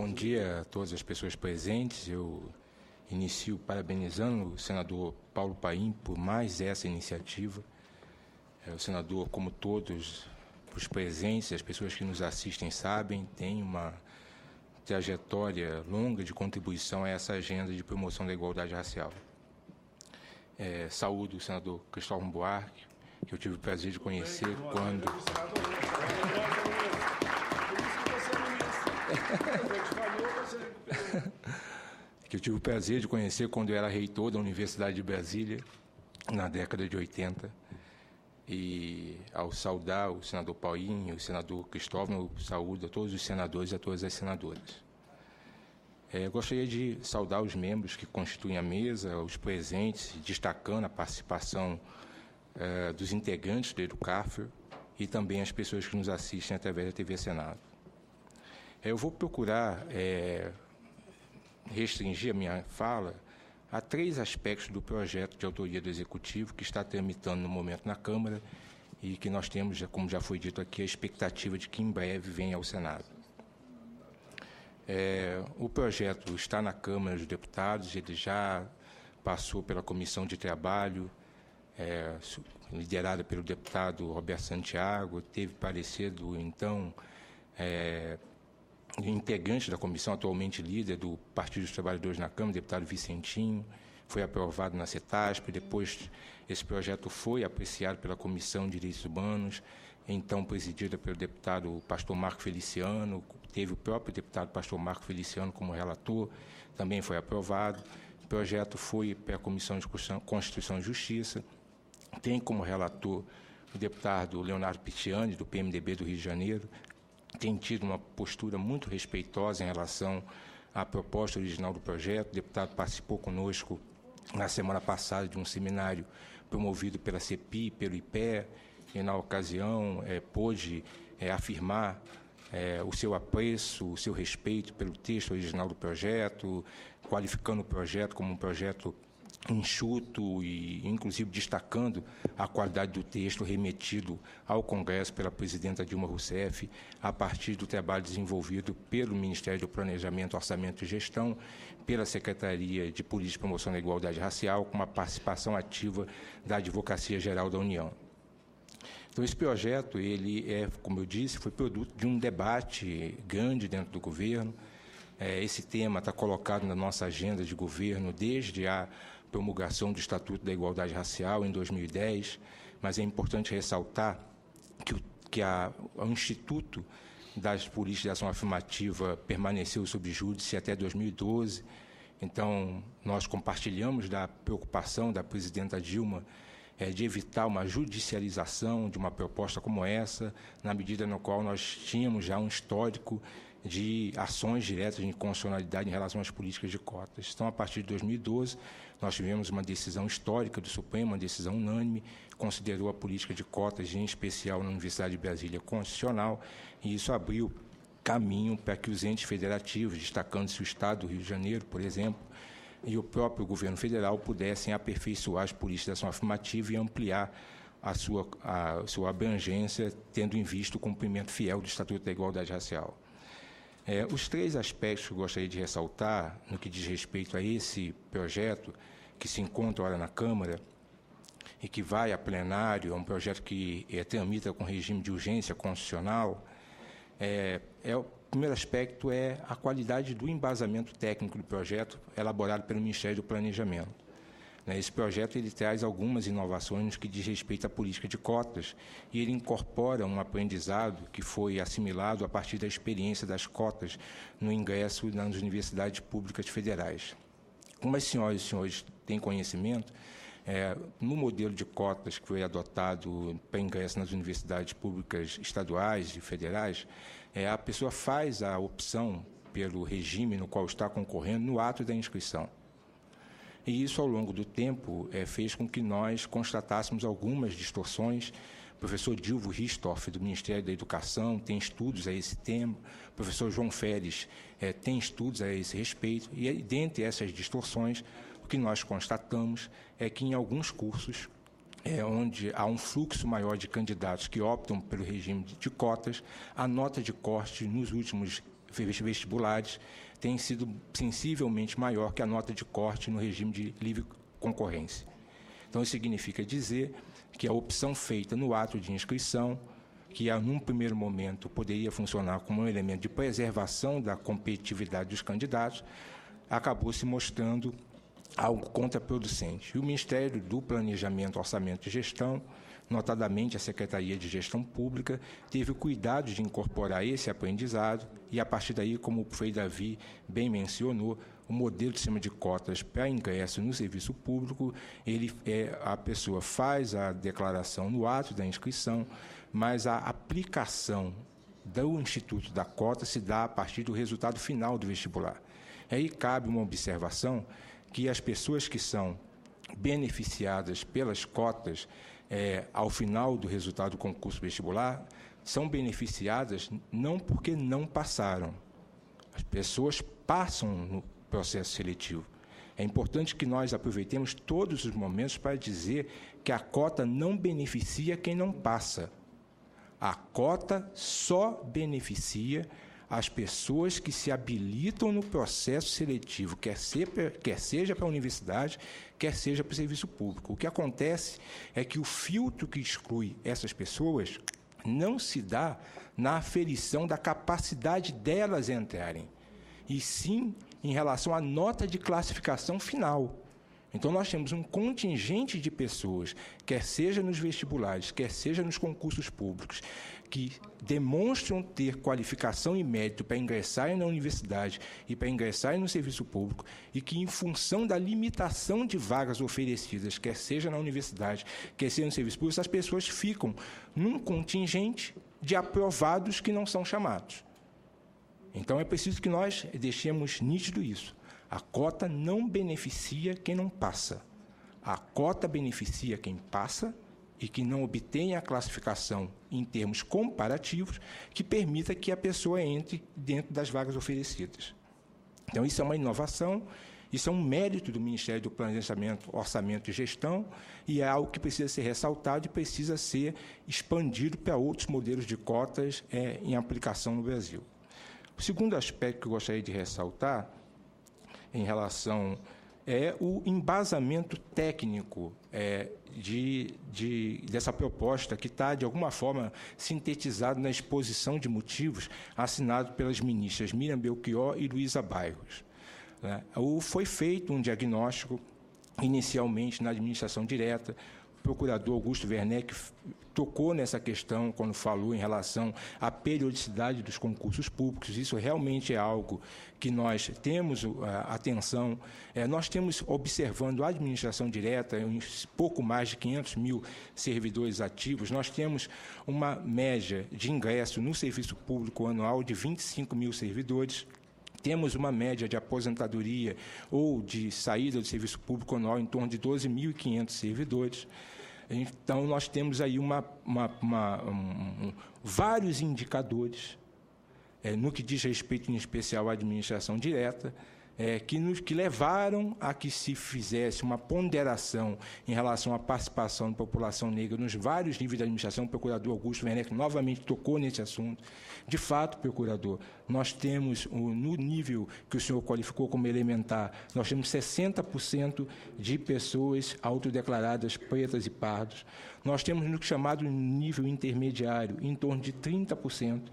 Bom dia a todas as pessoas presentes. Eu inicio parabenizando o senador Paulo Paim por mais essa iniciativa. O senador, como todos os presentes, as pessoas que nos assistem sabem, tem uma trajetória longa de contribuição a essa agenda de promoção da igualdade racial. Saúdo o senador Cristóvão Buarque, que eu tive o prazer de conhecer quando... que eu tive o prazer de conhecer quando eu era reitor da Universidade de Brasília, na década de 80. E ao saudar o senador Paulinho, o senador Cristóvão, eu saúdo a todos os senadores e a todas as senadoras. Gostaria de saudar os membros que constituem a mesa, os presentes, destacando a participação dos integrantes do Educafro e também as pessoas que nos assistem através da TV Senado. Eu vou procurar restringir a minha fala a 3 aspectos do projeto de autoria do Executivo que está tramitando no momento na Câmara e que nós temos, como já foi dito aqui, a expectativa de que em breve venha ao Senado. O projeto está na Câmara dos Deputados, ele já passou pela Comissão de Trabalho, liderada pelo deputado Roberto Santiago, teve parecer do então integrante da comissão, atualmente líder do Partido dos Trabalhadores na Câmara, deputado Vicentinho, foi aprovado na CETASP, depois esse projeto foi apreciado pela Comissão de Direitos Humanos, então presidida pelo deputado pastor Marco Feliciano, teve o próprio deputado pastor Marco Feliciano como relator, também foi aprovado. O projeto foi para a Comissão de Constituição e Justiça, tem como relator o deputado Leonardo Pitiani, do PMDB do Rio de Janeiro, tem tido uma postura muito respeitosa em relação à proposta original do projeto. O deputado participou conosco na semana passada de um seminário promovido pela CEPI e pelo IPE, e na ocasião pôde afirmar o seu apreço, o seu respeito pelo texto original do projeto, qualificando o projeto como um projeto enxuto e, inclusive, destacando a qualidade do texto remetido ao Congresso pela presidenta Dilma Rousseff, a partir do trabalho desenvolvido pelo Ministério do Planejamento, Orçamento e Gestão, pela Secretaria de Política e Promoção da Igualdade Racial, com a participação ativa da Advocacia Geral da União. Então, esse projeto, ele como eu disse, foi produto de um debate grande dentro do governo. Esse tema está colocado na nossa agenda de governo desde a promulgação do Estatuto da Igualdade Racial em 2010, mas é importante ressaltar que o Instituto das Políticas de Ação Afirmativa permaneceu sob júdice até 2012, então nós compartilhamos da preocupação da presidenta Dilma de evitar uma judicialização de uma proposta como essa, na medida na qual nós tínhamos já um histórico de ações diretas de inconstitucionalidade em relação às políticas de cotas. Então, a partir de 2012, nós tivemos uma decisão histórica do Supremo, uma decisão unânime, considerou a política de cotas, em especial na Universidade de Brasília, constitucional, e isso abriu caminho para que os entes federativos, destacando-se o Estado do Rio de Janeiro, por exemplo, e o próprio governo federal pudessem aperfeiçoar as políticas de ação afirmativa e ampliar a sua abrangência, tendo em vista o cumprimento fiel do Estatuto da Igualdade Racial. Os 3 aspectos que eu gostaria de ressaltar no que diz respeito a esse projeto, que se encontra agora na Câmara e que vai a plenário, é um projeto que tramita com regime de urgência constitucional. O primeiro aspecto é a qualidade do embasamento técnico do projeto elaborado pelo Ministério do Planejamento. Esse projeto ele traz algumas inovações no que diz respeito à política de cotas e ele incorpora um aprendizado que foi assimilado a partir da experiência das cotas no ingresso nas universidades públicas federais. Como as senhoras e senhores têm conhecimento, no modelo de cotas que foi adotado para ingresso nas universidades públicas estaduais e federais, a pessoa faz a opção pelo regime no qual está concorrendo no ato da inscrição. E isso, ao longo do tempo, fez com que nós constatássemos algumas distorções. O professor Dilvo Ristorff, do Ministério da Educação, tem estudos a esse tema. O professor João Férez tem estudos a esse respeito. E, dentre essas distorções, o que nós constatamos é que, em alguns cursos, onde há um fluxo maior de candidatos que optam pelo regime de cotas, a nota de corte nos últimos vestibulares tem sido sensivelmente maior que a nota de corte no regime de livre concorrência. Então, isso significa dizer que a opção feita no ato de inscrição, que num primeiro momento poderia funcionar como um elemento de preservação da competitividade dos candidatos, acabou se mostrando algo contraproducente. E o Ministério do Planejamento, Orçamento e Gestão, notadamente a Secretaria de Gestão Pública, teve o cuidado de incorporar esse aprendizado e, a partir daí, como o Frei Davi bem mencionou, o modelo de sistema de cotas para ingresso no serviço público, a pessoa faz a declaração no ato da inscrição, mas a aplicação do Instituto da Cota se dá a partir do resultado final do vestibular. Aí cabe uma observação que as pessoas que são beneficiadas pelas cotas ao final do resultado do concurso vestibular são beneficiadas não porque não passaram. As pessoas passam no processo seletivo. É importante que nós aproveitemos todos os momentos para dizer que a cota não beneficia quem não passa. A cota só beneficia as pessoas que se habilitam no processo seletivo, quer seja para a universidade, quer seja para o serviço público. O que acontece é que o filtro que exclui essas pessoas não se dá na aferição da capacidade delas entrarem, e sim em relação à nota de classificação final. Então, nós temos um contingente de pessoas, quer seja nos vestibulares, quer seja nos concursos públicos, que demonstram ter qualificação e mérito para ingressarem na universidade e para ingressarem no serviço público, e que, em função da limitação de vagas oferecidas, quer seja na universidade, quer seja no serviço público, essas pessoas ficam num contingente de aprovados que não são chamados. Então, é preciso que nós deixemos nítido isso. A cota não beneficia quem não passa. A cota beneficia quem passa e que não obtém a classificação em termos comparativos que permita que a pessoa entre dentro das vagas oferecidas. Então, isso é uma inovação, isso é um mérito do Ministério do Planejamento, Orçamento e Gestão, e é algo que precisa ser ressaltado e precisa ser expandido para outros modelos de cotas em aplicação no Brasil. O segundo aspecto que eu gostaria de ressaltar em relação o embasamento técnico dessa proposta, que está, de alguma forma, sintetizado na exposição de motivos assinado pelas ministras Miriam Belchior e Luísa Bairros. Foi feito um diagnóstico, inicialmente, na administração direta. O procurador Augusto Werneck tocou nessa questão quando falou em relação à periodicidade dos concursos públicos. Isso realmente é algo que nós temos atenção. Nós temos, observando a administração direta, pouco mais de 500 mil servidores ativos, nós temos uma média de ingresso no serviço público anual de 25 mil servidores. Temos uma média de aposentadoria ou de saída do serviço público anual em torno de 12.500 servidores. Então, nós temos aí vários indicadores, no que diz respeito, em especial, à administração direta, que levaram a que se fizesse uma ponderação em relação à participação da população negra nos vários níveis da administração. O procurador Augusto Werneck novamente tocou nesse assunto. De fato, procurador, nós temos, no nível que o senhor qualificou como elementar, nós temos 60% de pessoas autodeclaradas pretas e pardos. Nós temos no chamado nível intermediário em torno de 30%,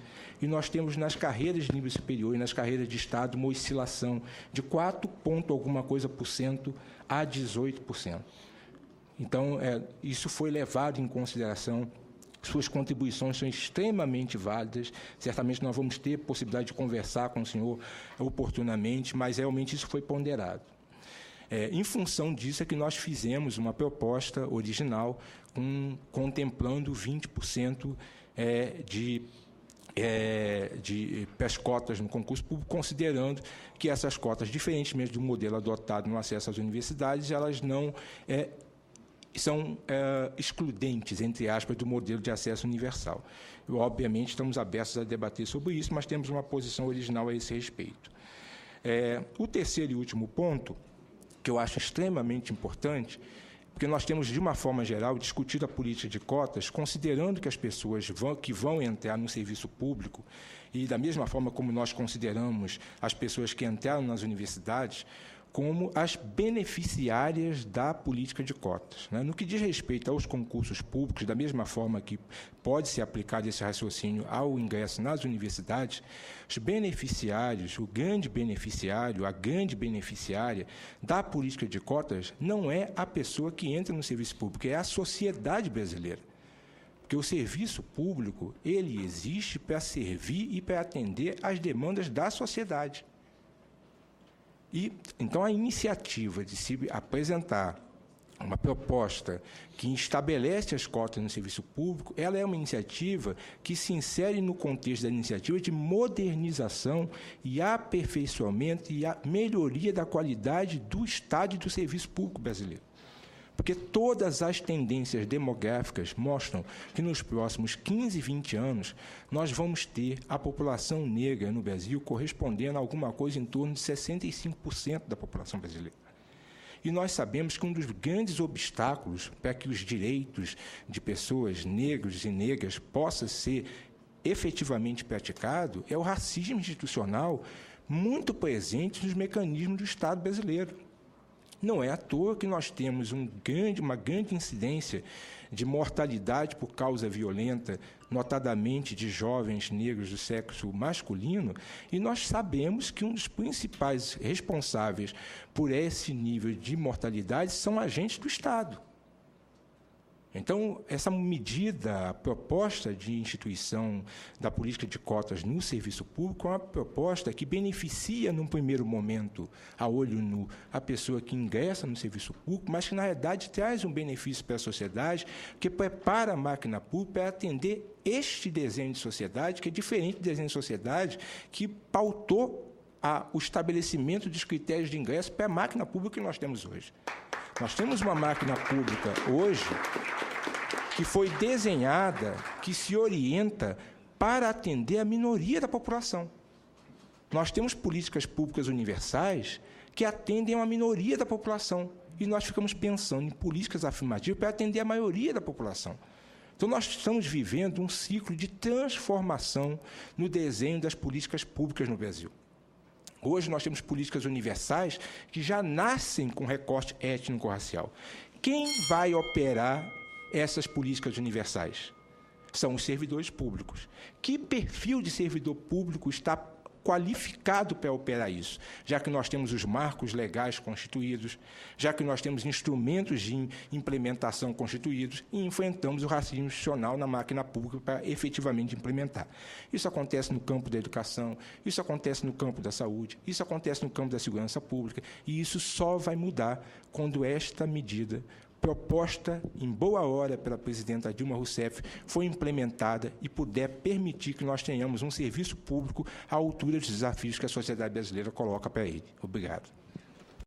e nós temos nas carreiras de nível superior e nas carreiras de Estado uma oscilação de 4 ponto alguma coisa por cento a 18%. Então, isso foi levado em consideração. Suas contribuições são extremamente válidas. Certamente nós vamos ter possibilidade de conversar com o senhor oportunamente, mas realmente isso foi ponderado. Em função disso é que nós fizemos uma proposta original contemplando 20% para as cotas no concurso público, considerando que essas cotas, diferentemente do modelo adotado no acesso às universidades, elas não são excludentes, entre aspas, do modelo de acesso universal. Obviamente, estamos abertos a debater sobre isso, mas temos uma posição original a esse respeito. O terceiro e último ponto, que eu acho extremamente importante, porque nós temos, de uma forma geral, discutido a política de cotas, considerando que as pessoas que vão entrar no serviço público, e da mesma forma como nós consideramos as pessoas que entraram nas universidades, como as beneficiárias da política de cotas. No que diz respeito aos concursos públicos, da mesma forma que pode ser aplicado esse raciocínio ao ingresso nas universidades, os beneficiários, o grande beneficiário, a grande beneficiária da política de cotas não é a pessoa que entra no serviço público, é a sociedade brasileira. Porque o serviço público, ele existe para servir e para atender às demandas da sociedade. E, então, a iniciativa de se apresentar uma proposta que estabelece as cotas no serviço público, ela é uma iniciativa que se insere no contexto da iniciativa de modernização e aperfeiçoamento e a melhoria da qualidade do Estado e do serviço público brasileiro. Porque todas as tendências demográficas mostram que nos próximos 15, 20 anos, nós vamos ter a população negra no Brasil correspondendo a alguma coisa em torno de 65% da população brasileira. E nós sabemos que um dos grandes obstáculos para que os direitos de pessoas negros e negras possam ser efetivamente praticado é o racismo institucional muito presente nos mecanismos do Estado brasileiro. Não é à toa que nós temos uma grande incidência de mortalidade por causa violenta, notadamente de jovens negros do sexo masculino, e nós sabemos que um dos principais responsáveis por esse nível de mortalidade são agentes do Estado. Então, essa medida, a proposta de instituição da política de cotas no serviço público é uma proposta que beneficia, num primeiro momento, a olho nu, a pessoa que ingressa no serviço público, mas que, na realidade, traz um benefício para a sociedade, que prepara a máquina pública para atender este desenho de sociedade, que é diferente do desenho de sociedade que pautou o estabelecimento dos critérios de ingresso para a máquina pública que nós temos hoje. Nós temos uma máquina pública hoje que foi desenhada, que se orienta para atender a minoria da população. Nós temos políticas públicas universais que atendem a uma minoria da população, e nós ficamos pensando em políticas afirmativas para atender a maioria da população. Então, nós estamos vivendo um ciclo de transformação no desenho das políticas públicas no Brasil. Hoje, nós temos políticas universais que já nascem com recorte étnico-racial. Quem vai operar essas políticas universais? São os servidores públicos. Que perfil de servidor público está qualificado para operar isso? Já que nós temos os marcos legais constituídos, já que nós temos instrumentos de implementação constituídos e enfrentamos o racismo institucional na máquina pública para efetivamente implementar. Isso acontece no campo da educação, isso acontece no campo da saúde, isso acontece no campo da segurança pública, e isso só vai mudar quando esta medida, proposta em boa hora pela presidenta Dilma Rousseff, foi implementada e puder permitir que nós tenhamos um serviço público à altura dos desafios que a sociedade brasileira coloca para ele. Obrigado.